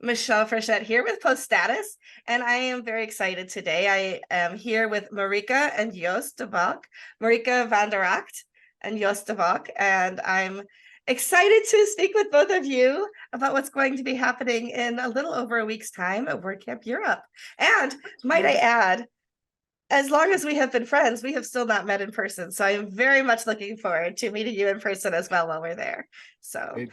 Michelle Frechette here with Post Status, and I am very excited today. I am here with Marika and Joost de Valk, Marika van der Acht and Joost de Valk, and I'm excited to speak with both of you about what's going to be happening in a little over a week's time at WordCamp Europe. And might I add, as long as we have been friends, we have still not met in person. So I am very much looking forward to meeting you in person as well while we're there. So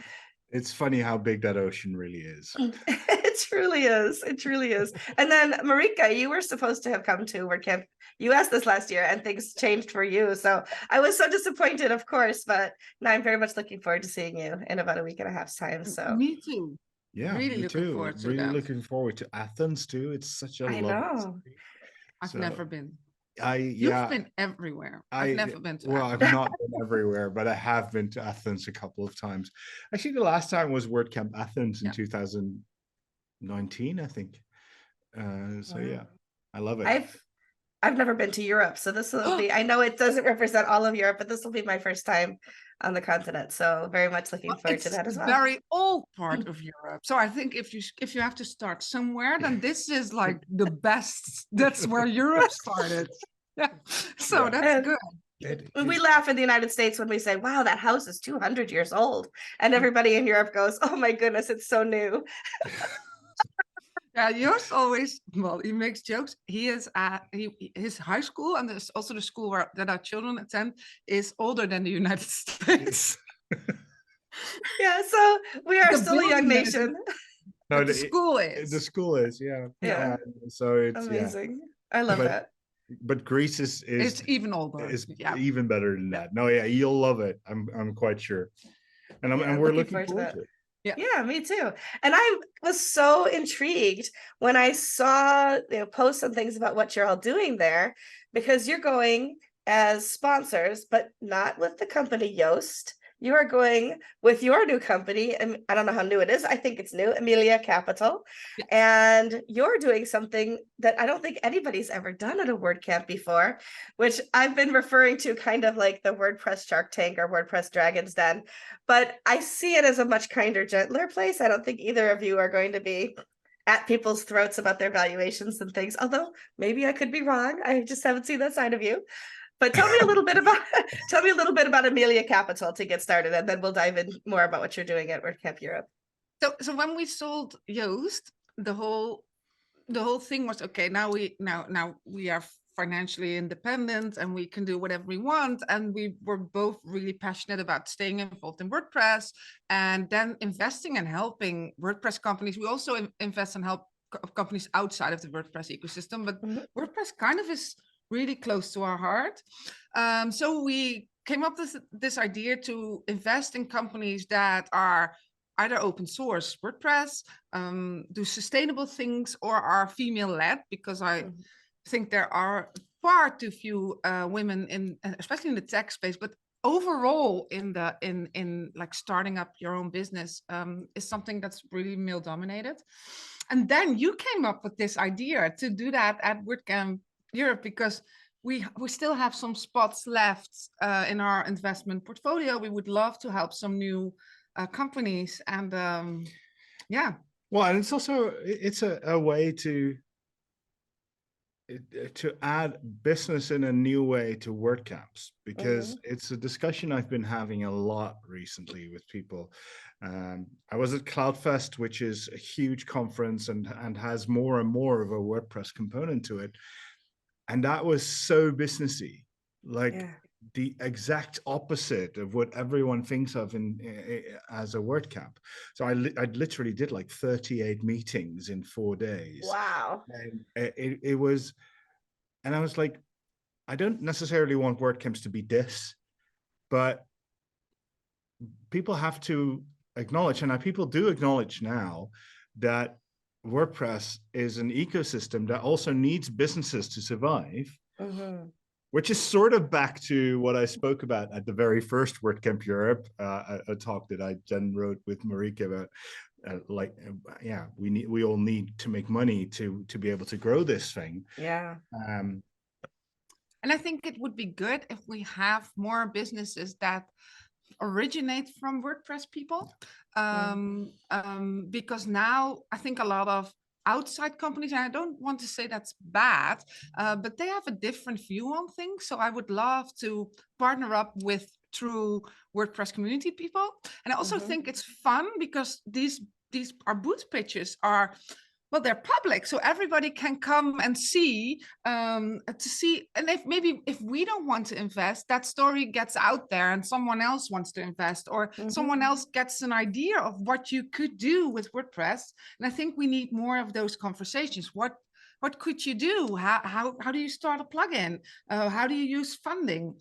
It's funny how big that ocean really is. It truly is. It truly is. And then Marika, you were supposed to have come to WordCamp US this last year and things changed for you. So I was so disappointed, of course, but now I'm very much looking forward to seeing you in about a week and a half's time. So me too. Yeah, Really me looking too. forward to Really that. looking forward to Athens too. It's such a I lovely know. city. I've never been. You've been everywhere. I've never been to well, Athens. I've not been everywhere, but I have been to Athens a couple of times. Actually, the last time was WordCamp Athens in 2019, I think. So yeah, I love it. I've never been to Europe, so this will be, I know it doesn't represent all of Europe, but this will be my first time on the continent. So very much looking forward to that as well. It's a very old part of Europe. So I think if you have to start somewhere, then this is like the best. That's where Europe started. Yeah. So that's good. We laugh in the United States when we say, wow, that house is 200 years old. And everybody in Europe goes, oh my goodness, it's so new. Yeah, Joost always, well, he makes jokes. He is his high school, and there's also the school that our children attend, is older than the United States. Yeah, so we are still a young building nation. No, the school is. The school is, Yeah. So it's amazing. I love that. But Greece is it's even older. Is even better than that. No, yeah, you'll love it. I'm quite sure. And we're looking forward to it. Yeah, me too. And I was so intrigued when I saw posts and things about what you're all doing there, because you're going as sponsors, but not with the company Joost. You are going with your new company, and I don't know how new it is. I think it's new, Emilia Capital. Yeah. And you're doing something that I don't think anybody's ever done at a WordCamp before, which I've been referring to kind of like the WordPress Shark Tank or WordPress Dragon's Den. But I see it as a much kinder, gentler place. I don't think either of you are going to be at people's throats about their valuations and things, although maybe I could be wrong. I just haven't seen that side of you. But tell me a little bit about Emilia Capital to get started, and then we'll dive in more about what you're doing at WordCamp Europe. So when we sold Joost, the whole thing was, okay, now we are financially independent and we can do whatever we want, and we were both really passionate about staying involved in WordPress and then investing and helping WordPress companies. We also invest and help companies outside of the WordPress ecosystem, but WordPress kind of is really close to our heart. So we came up with this idea to invest in companies that are either open source WordPress, do sustainable things, or are female-led, because I think there are far too few women especially in the tech space, but overall in like starting up your own business is something that's really male dominated. And then you came up with this idea to do that at WordCamp Europe, because we still have some spots left in our investment portfolio. We would love to help some new companies, and well, and it's also a way to add business in a new way to WordCamps, because it's a discussion I've been having a lot recently with people. I was at CloudFest, which is a huge conference and has more and more of a WordPress component to it. And that was so businessy, like the exact opposite of what everyone thinks of as a WordCamp. So I literally did like 38 meetings in 4 days. Wow. And it was, and I was like, I don't necessarily want WordCamps to be this, but people have to acknowledge, and people do acknowledge now, that WordPress is an ecosystem that also needs businesses to survive, which is sort of back to what I spoke about at the very first WordCamp Europe, a talk that I then wrote with Marika about, we all need to make money to be able to grow this thing. Yeah. And I think it would be good if we have more businesses that originate from WordPress people. Because now I think a lot of outside companies, and I don't want to say that's bad, but they have a different view on things. So I would love to partner up with true WordPress community people. And I also think it's fun because these our booth pitches are, well, they're public, so everybody can come and see, and if we don't want to invest, that story gets out there and someone else wants to invest, or someone else gets an idea of what you could do with WordPress. And I think we need more of those conversations. What could you do? How do you start a plugin? How do you use funding?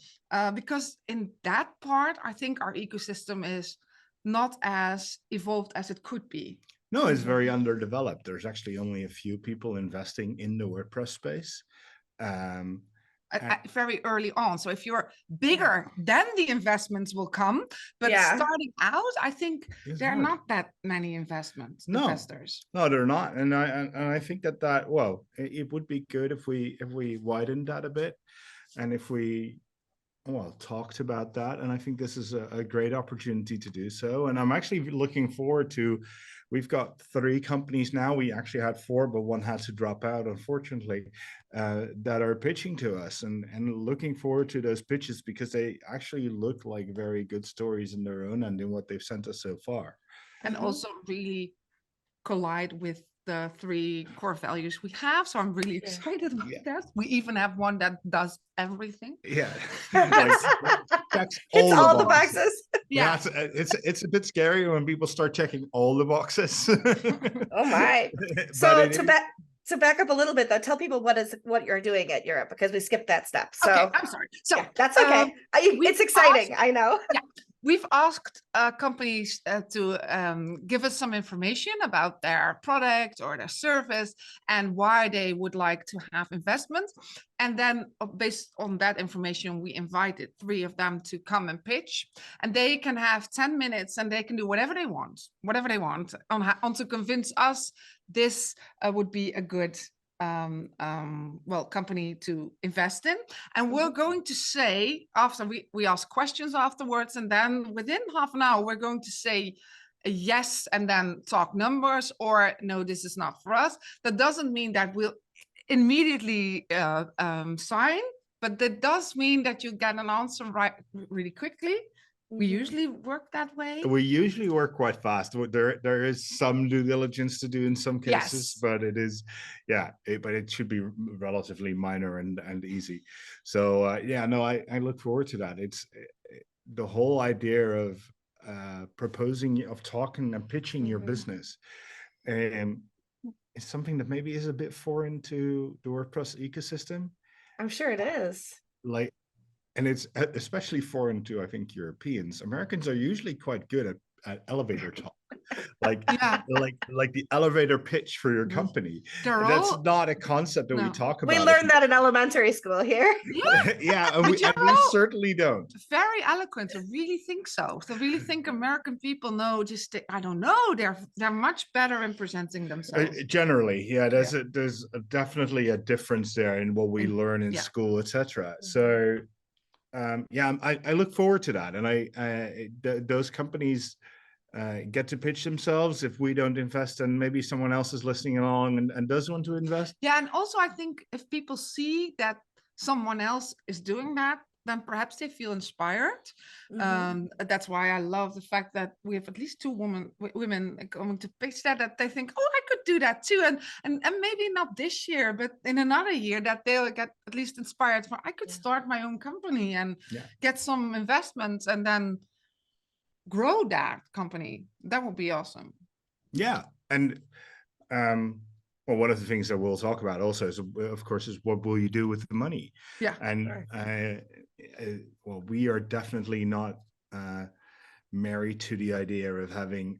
Because in that part, I think our ecosystem is not as evolved as it could be. No, it's very underdeveloped. There's actually only a few people investing in the WordPress space. Very early on. So if you're bigger, then the investments will come. But starting out, I think there are not that many investors. No, they're not. And I think that well, it would be good if we widened that a bit, and if we talked about that. And I think this is a great opportunity to do so. And I'm actually looking forward to, we've got 3 companies now. We actually had 4, but one had to drop out, unfortunately, that are pitching to us, and looking forward to those pitches, because they actually look like very good stories in their own and in what they've sent us so far. And also really collide with the 3 core values we have. So I'm really excited about that. We even have one that does everything. Yeah. Checks it's all the boxes. Yeah. It's a bit scary when people start checking all the boxes. Oh my. So to back up a little bit though, tell people what you're doing at Europe, because we skipped that step. So okay, I'm sorry. So that's okay. It's exciting. I know. Yeah. We've asked companies to give us some information about their product or their service and why they would like to have investment. And then based on that information, we invited 3 of them to come and pitch. And they can have 10 minutes and they can do whatever they want on to convince us this would be a good company to invest in. And we're going to say, after we ask questions afterwards, and then within half an hour we're going to say a yes and then talk numbers, or no, this is not for us. That doesn't mean that we'll immediately sign, but that does mean that you get an answer really quickly. We usually work that way. We usually work quite fast. There is some due diligence to do in some cases, but it is, but it should be relatively minor and easy. So I look forward to that. It's the whole idea of proposing, of talking and pitching your business. It's something that maybe is a bit foreign to the WordPress ecosystem. I'm sure it is. And it's especially foreign to, I think, Europeans. Americans are usually quite good at elevator talk, like the elevator pitch for your company. That's not a concept that we talk about. We learned that in elementary school here. And we certainly don't. Very eloquent. I really think so. I really think American people know. I don't know. They're much better in presenting themselves. Generally, there's definitely a difference there in what we learn in school, etc. So. I look forward to that, and those companies get to pitch themselves if we don't invest, and maybe someone else is listening along and does want to invest. Yeah, and also I think if people see that someone else is doing that, then perhaps they feel inspired. That's why I love the fact that we have at least 2 women coming to pitch that they think, oh, I could do that too, and maybe not this year, but in another year, that they'll get at least inspired for, I could start my own company and get some investments and then grow that company. That would be awesome. Yeah, and one of the things that we'll talk about also is, of course, is what will you do with the money? Yeah, and we are definitely not married to the idea of having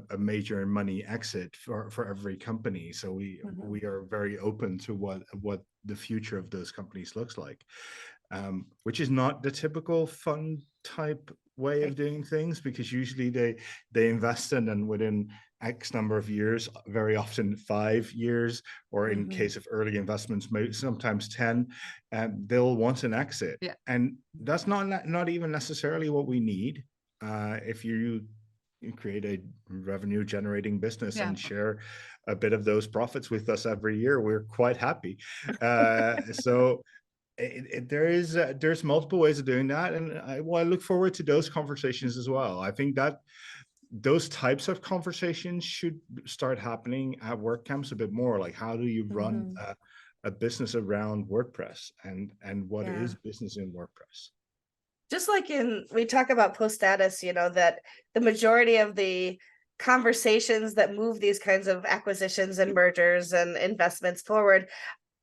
a major money exit for every company. So we are very open to what the future of those companies looks like, which is not the typical fund type way of doing things, because usually they invest in, and within X number of years, very often 5 years, or in case of early investments, sometimes 10, they'll want an exit. And that's not even necessarily what we need. if you create a revenue generating business Yeah. and share a bit of those profits with us every year, we're quite happy. So there's multiple ways of doing that, and I look forward to those conversations as well. I think that those types of conversations should start happening at WordCamps a bit more. Like, how do you run Mhm. a business around WordPress, and what Yeah. is business in WordPress? Just like we talk about post status, that the majority of the conversations that move these kinds of acquisitions and mergers and investments forward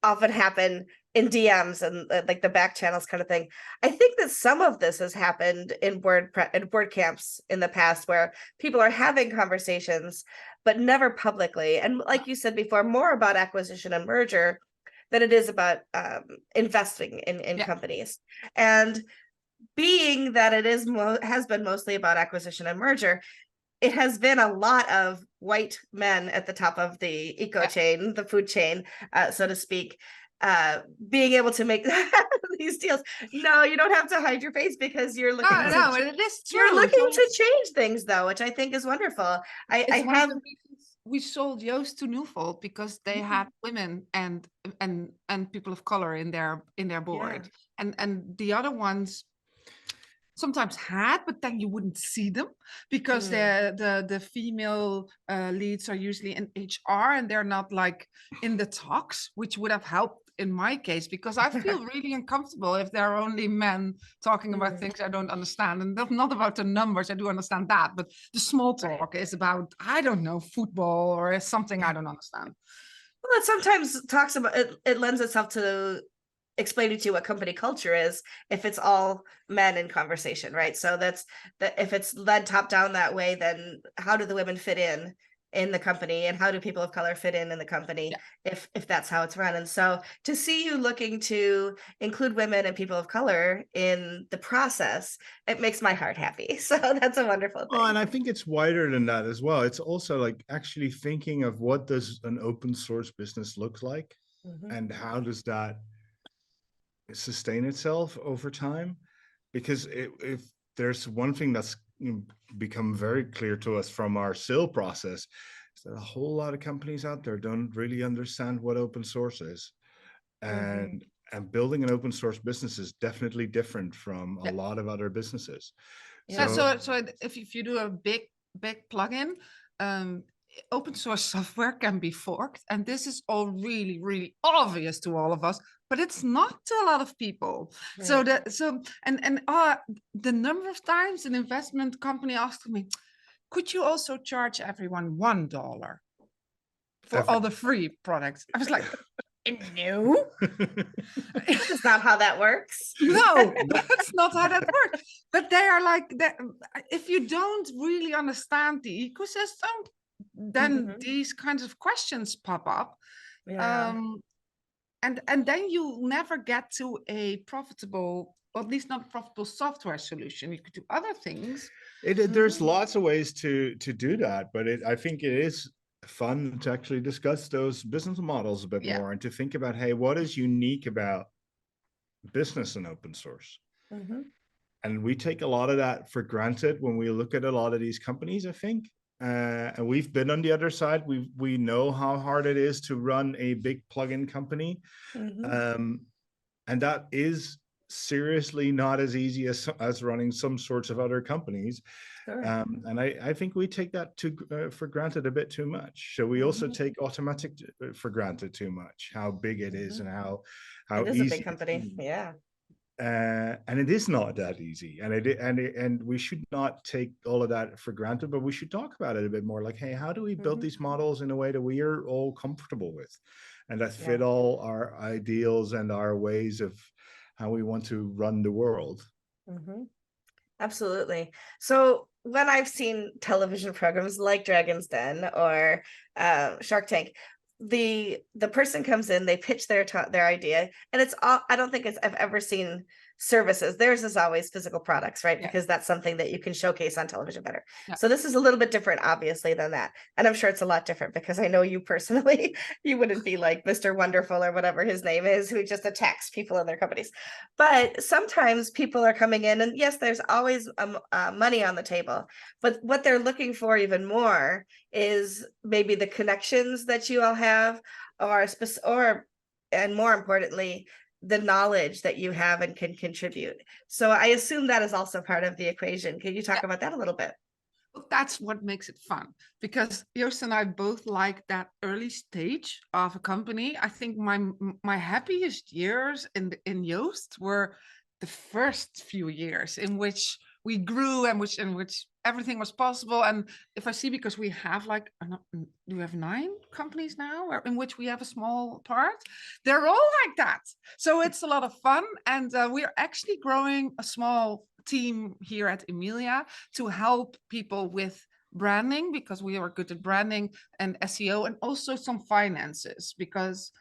often happen in DMs and like the back channels kind of thing. I think that some of this has happened in WordCamps in the past, where people are having conversations, but never publicly. And like you said before, more about acquisition and merger than it is about investing in Yeah. companies. And being that it has been mostly about acquisition and merger, it has been a lot of white men at the top of the eco Yeah. chain, the food chain, so to speak, being able to make these deals. No, you don't have to hide your face, because you're looking No, to no, it is you're true. looking to change things, though, which I think is wonderful. I It's one of have the reasons we sold Joost to Newfold, because they had women and people of color in their yeah. board, and the other ones sometimes had, but then you wouldn't see them because Mm, the female leads are usually in HR, and they're not like in the talks, which would have helped in my case, because I feel really uncomfortable if there are only men talking about mm, things I don't understand. And that's not about the numbers, I do understand that, but the small right. talk is about, I don't know, football or something I don't understand. Well, it sometimes talks about it lends itself to explaining to you what company culture is if it's all men in conversation, right? So that's that. If it's led top down that way, then how do the women fit in the company, and how do people of color fit in the company Yeah. if that's how it's run? And so to see you looking to include women and people of color in the process, it makes my heart happy. So that's a wonderful Oh, thing. and I think it's wider than that as well. It's also like actually thinking of what does an open source business look like, Mhm. and how does that sustain itself over time. Because if there's one thing that's become very clear to us from our sale process, is that a whole lot of companies out there don't really understand what open source is, Mhm. and building an open source business is definitely different from a Yeah. lot of other businesses. Yeah, Yeah. So so if you do a big plugin, um, open source software can be forked, and this is all really obvious to all of us, but it's not to a lot of people. So Right. that so and the number of times an investment company asked me, could you also charge everyone $1 for every all the free products? I was like, no. That's not how that works. No, that's not how that works. But they are like that. If you don't really understand the ecosystem, then Mhm. these kinds of questions pop up. Yeah. Um, and then you never get to a profitable, or at least not profitable software solution. You could do other things. there's Mhm. lots of ways to do that, but I think it is fun to actually discuss those business models a bit Yeah, more, and to think about, hey, what is unique about business and open source? Mhm. And we take a lot of that for granted when we look at a lot of these companies, I think. And we've been on the other side. We know how hard it is to run a big plugin company, Mhm. um, and that is seriously not as easy as running some sorts of other companies. Sure. And I think we take that for granted a bit too much. So we also Mhm. take automatic for granted too much, how big it is Mhm. and how It is a big easy it's company. Yeah. and it is not that easy, and we should not take all of that for granted, but we should talk about it a bit more, like, hey, how do we build Mhm. these models in a way that we are all comfortable with, and that Yeah. fit all our ideals and our ways of how we want to run the world. Mhm. Absolutely. So when I've seen television programs like Dragon's Den or Shark Tank, the person comes in, they pitch their idea, and it's all. I don't think I've ever seen services. Theirs is always physical products, right? Yeah. Because that's something that you can showcase on television better. Yeah. So this is a little bit different, obviously, than that. And I'm sure it's a lot different because I know you personally, you wouldn't be like Mr. Wonderful or whatever his name is, who just attacks people in their companies. But sometimes people are coming in, and yes, there's always money on the table, but what they're looking for even more is maybe the connections that you all have, or and more importantly, the knowledge that you have and can contribute. So I assume that is also part of the equation. Can you talk about that a little bit? That's what makes it fun, because Joost and I both like that early stage of a company. I think my happiest years in Joost were the first few years in which we grew and in which everything was possible. And if I see, because we have like, do we have 9 companies now in which we have a small part? They're all like that. So it's a lot of fun. And we're actually growing a small team here at Emilia to help people with branding, because we are good at branding and SEO, and also some finances, because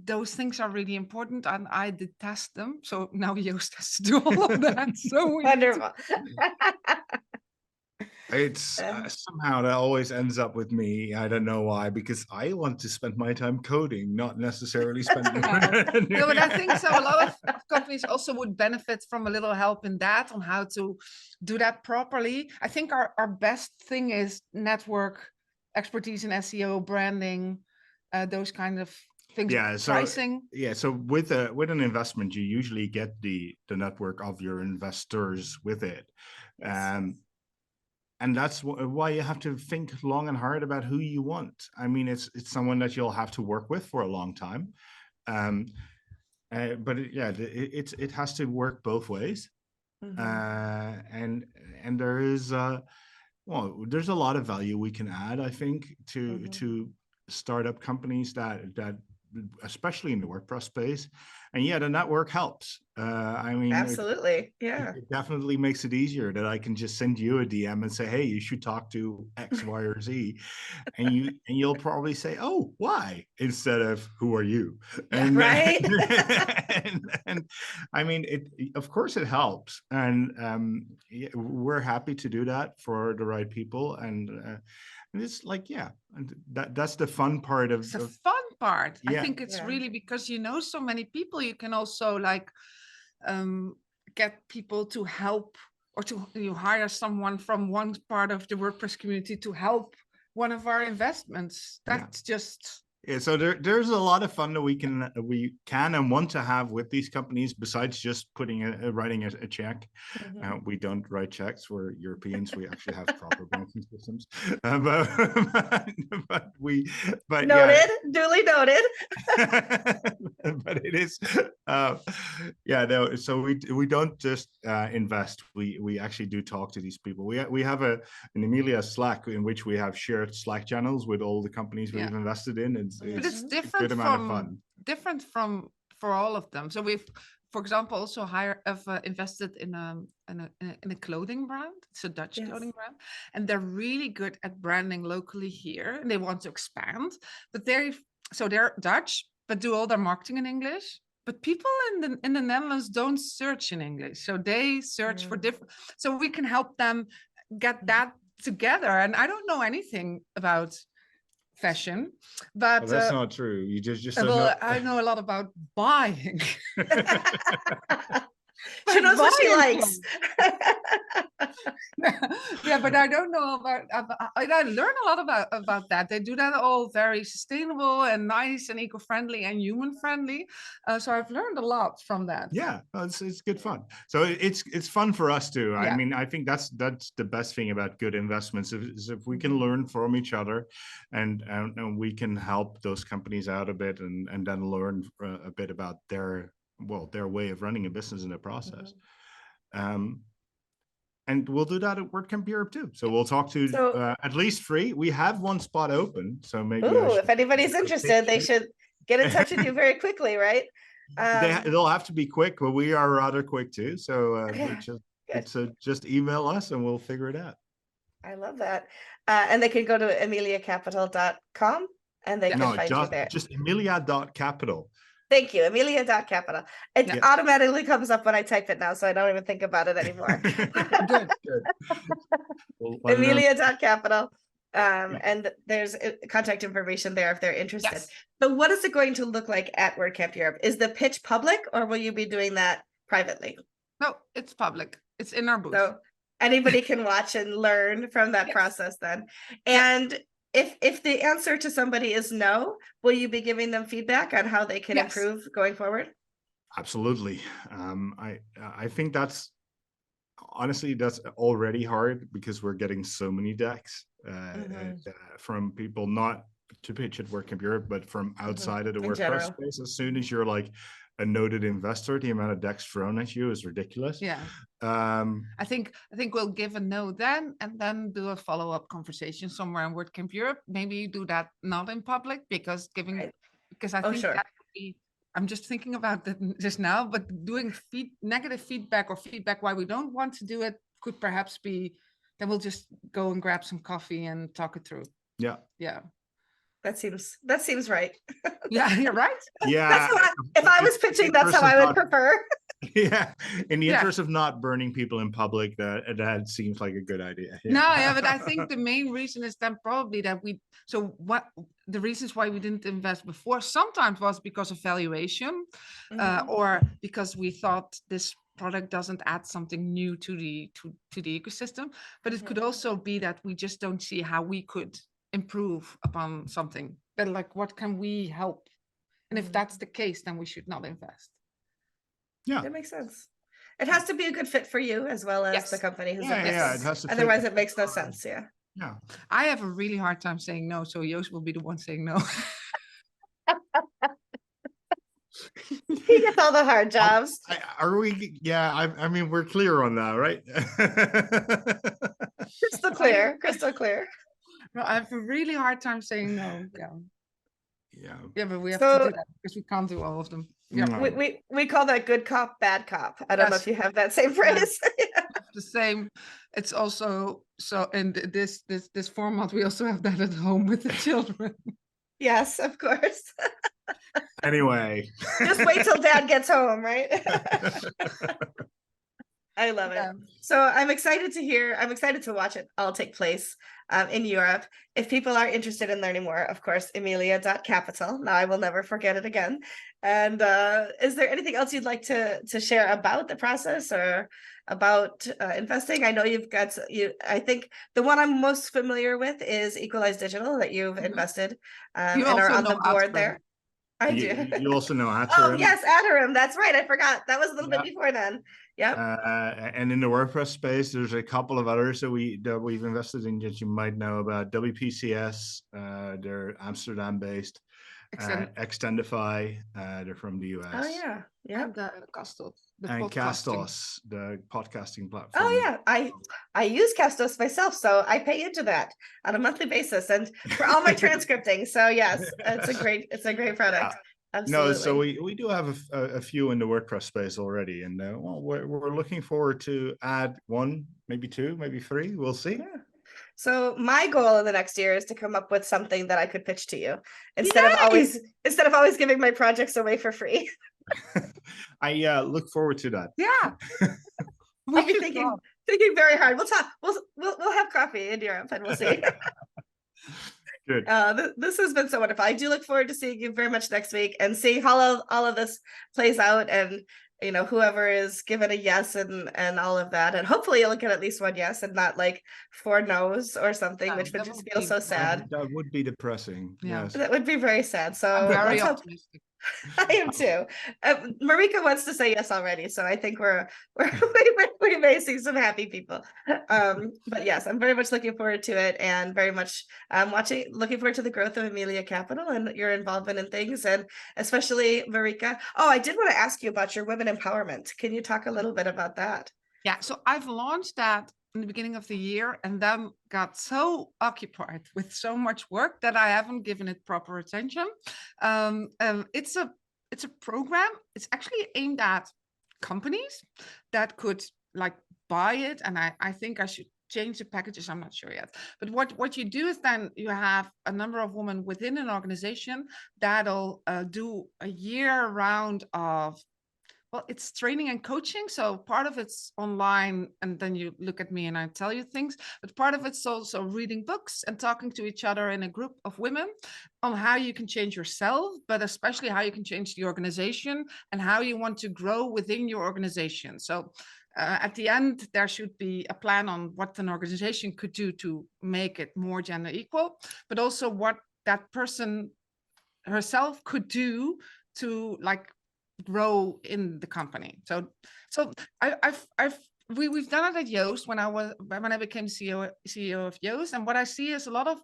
those things are really important and I detest them. So now Joost has to do all of that. So Wonderful. It's somehow that always ends up with me. I don't know why, because I want to spend my time coding, not necessarily spending. No, but I think so. A lot of companies also would benefit from a little help in that, on how to do that properly. I think our best thing is network expertise in SEO, branding, those kind of things. Yeah, so pricing. yeah, so with an investment, you usually get the network of your investors with it. Yes. And that's why you have to think long and hard about who you want. I mean, it's someone that you'll have to work with for a long time. But it has to work both ways. And there is there's a lot of value we can add, I think, to startup companies that especially in the WordPress space. And yeah, the network helps. I mean, absolutely. Yeah. it definitely makes it easier that I can just send you a DM and say, hey, you should talk to X, Y, or Z. And you'll probably say, oh, why? Instead of who are you? And, right. and I mean, of course it helps. And we're happy to do that for the right people. And it's like, yeah, and that's the fun part of It's the fun part. Yeah. I think it's really because you know so many people, you can also like get people to help, or you hire someone from one part of the WordPress community to help one of our investments. That's just Yeah, so there's a lot of fun that we can and want to have with these companies, besides just writing a check. We don't write checks. We're Europeans. We actually have proper banking systems. But noted, duly noted. But it is so we don't just invest. We actually do talk to these people. We have an Emilia Slack in which we have shared Slack channels with all the companies we've invested in, and but it's different from for all of them. So we've, for example, also invested in a clothing brand. It's a Dutch clothing brand, and they're really good at branding locally here, and they want to expand. But they're Dutch, but do all their marketing in English. But people in the Netherlands don't search in English, so they search for different. So we can help them get that together. And I don't know anything about fashion, but that's not true. You just well, I know a lot about buying. She knows what she likes. Yeah, but I don't know I learn a lot about that. They do that all very sustainable and nice and eco-friendly and human-friendly. So I've learned a lot from that. Yeah, it's good fun. So it's fun for us too. Yeah. I mean, I think that's the best thing about good investments is if we can learn from each other, and we can help those companies out a bit, and then learn a bit about their way of running a business in the process. And we'll do that at WordCamp Europe too. So we'll talk to at least 3. We have 1 spot open, so maybe if anybody's interested, they should get in touch with you very quickly, right? They'll have to be quick, but we are rather quick too. So just email us and we'll figure it out. I love that. And they can go to emiliacapital.com and they can find you there. Just emilia.capital. Thank you, Emilia.capital. It Yeah. automatically comes up when I type it now, so I don't even think about it anymore. Good. Good. Well, let me know. Emilia.capital. And there's contact information there if they're interested. Yes. So what is it going to look like at WordCamp Europe? Is the pitch public or will you be doing that privately? No, it's public. It's in our booth. So anybody can watch and learn from that Yes. process then. Yeah. And if the answer to somebody is no, will you be giving them feedback on how they can Yes. improve going forward? Absolutely. I think that's honestly that's already hard because we're getting so many decks from people not to pitch at WordCamp Europe, but from outside of the In WordPress general. space. As soon as you're like a noted investor, the amount of decks thrown at you is ridiculous. Yeah. Um, I think we'll give a no then, and then do a follow-up conversation somewhere in WordCamp Europe. Maybe do that not in public because Right. because I Oh, think sure. that would be. I'm just thinking about that just now, but doing negative feedback or feedback why we don't want to do it could perhaps be. Then we'll just go and grab some coffee and talk it through. yeah. Yeah. That seems right. Yeah, you're right. Yeah. That's how if I was pitching, that's how I would prefer. Yeah, in the Yeah. interest of not burning people in public, that seems like a good idea. Yeah. No, yeah, but I think the main reason is then probably that what the reasons why we didn't invest before sometimes was because of valuation, or because we thought this product doesn't add something new to the ecosystem. But it could also be that we just don't see how we could improve upon something. But like, what can we help? And if that's the case, then we should not invest. Yeah, that makes sense. It has to be a good fit for you as well as Yes. the company who's yeah, investing. yeah. It has to fit. Otherwise, it makes no sense. Yeah. Yeah. I have a really hard time saying no, so Joost will be the one saying no. He gets all the hard jobs. Are we? Yeah, I mean, we're clear on that, right? Crystal clear. Crystal clear. No, I have a really hard time saying no. Yeah. Yeah. Yeah, but we have So- to do that because we can't do all of them. Yeah. No. We call that good cop, bad cop. I don't know Yes. if you have that same phrase. The same. It's also so in this format. We also have that at home with the children. Yes, of course. Anyway. Just wait till dad gets home, right? I love it. Yeah. So I'm excited to watch it all take place in Europe. If people are interested in learning more, of course, Emilia.capital. Now I will never forget it again. And is there anything else you'd like to share about the process or about investing? I know you've got I think the one I'm most familiar with is Equalize Digital that you've invested and are on the board there. I do. You also know Oh Atarim. yes, Atarim. That's right. I forgot. That was a little bit before then. Yep. And in the WordPress space, there's a couple of others that we've invested in that you might know about. WPCS, they're Amsterdam-based. Extendify, they're from the US. Oh yeah, yeah. And Castos, and Castos, the podcasting platform. Oh yeah, I use Castos myself, so I pay into that on a monthly basis, and for all my transcripting. So yes, it's a great product. Absolutely. No, so we do have a few in the WordPress space already, and well, we're looking forward to add one, maybe two, maybe three. We'll see. Yeah. So my goal in the next year is to come up with something that I could pitch to you instead of always giving my projects away for free. I look forward to that. Yeah. I'll be thinking very hard. We'll talk. We'll have coffee in Europe and we'll see. Good. This has been so wonderful. I do look forward to seeing you very much next week and seeing how all of this plays out, and whoever is given a yes and all of that, and hopefully you'll get at least one yes and not like 4 no's or something, which would just feel so sad. That would be depressing. Yeah. Yes. That would be very sad. So I'm very optimistic. I am too. Marika wants to say yes already, so I think we may see some happy people. But yes, I'm very much looking forward to it, and very much looking forward to the growth of Emilia Capital and your involvement in things, and especially Marika. Oh, I did want to ask you about your women empowerment. Can you talk a little bit about that? Yeah, so I've launched that in the beginning of the year and then got so occupied with so much work that I haven't given it proper attention. It's a program. It's actually aimed at companies that could like buy it, and I think I should change the packages, I'm not sure yet. But what you do is then you have a number of women within an organization that'll do a year round of, well, it's training and coaching. So part of it's online, and then you look at me and I tell you things, but part of it's also reading books and talking to each other in a group of women on how you can change yourself, but especially how you can change the organization and how you want to grow within your organization. So at the end, there should be a plan on what an organization could do to make it more gender equal, but also what that person herself could do to like grow in the company. So we've done it at Yoast when I became CEO of Yoast, and what I see is a lot of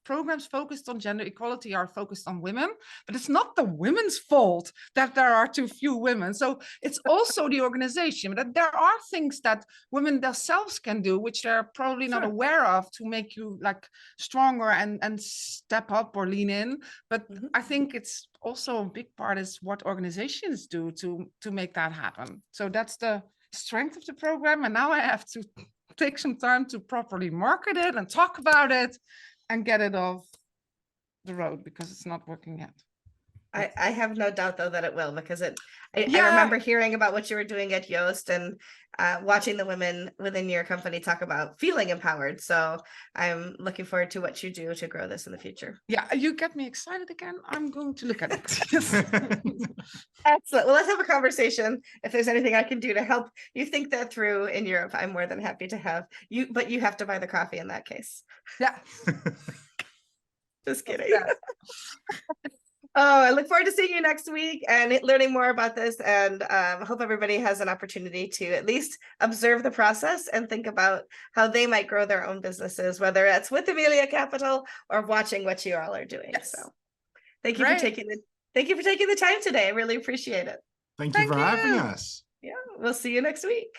programs focused on gender equality are focused on women, but it's not the women's fault that there are too few women. So it's also the organization, that there are things that women themselves can do, which they're probably not aware of, to make you like stronger and step up or lean in. But I think it's also a big part is what organizations do to make that happen. So that's the strength of the program. And now I have to take some time to properly market it and talk about it and get it off the road, because it's not working yet. I have no doubt though that it will, because I Yeah. remember hearing about what you were doing at Yoast and watching the women within your company talk about feeling empowered. So I'm looking forward to what you do to grow this in the future. Yeah, you get me excited again. I'm going to look at it. Excellent. Well, let's have a conversation. If there's anything I can do to help you think that through in Europe, I'm more than happy to have you, but you have to buy the coffee in that case. Yeah. Just kidding. Oh, I look forward to seeing you next week and learning more about this, and hope everybody has an opportunity to at least observe the process and think about how they might grow their own businesses, whether that's with Emilia Capital or watching what you all are doing. Yes. So thank you for taking the time today. I really appreciate it. Thank you for having us. Yeah, we'll see you next week.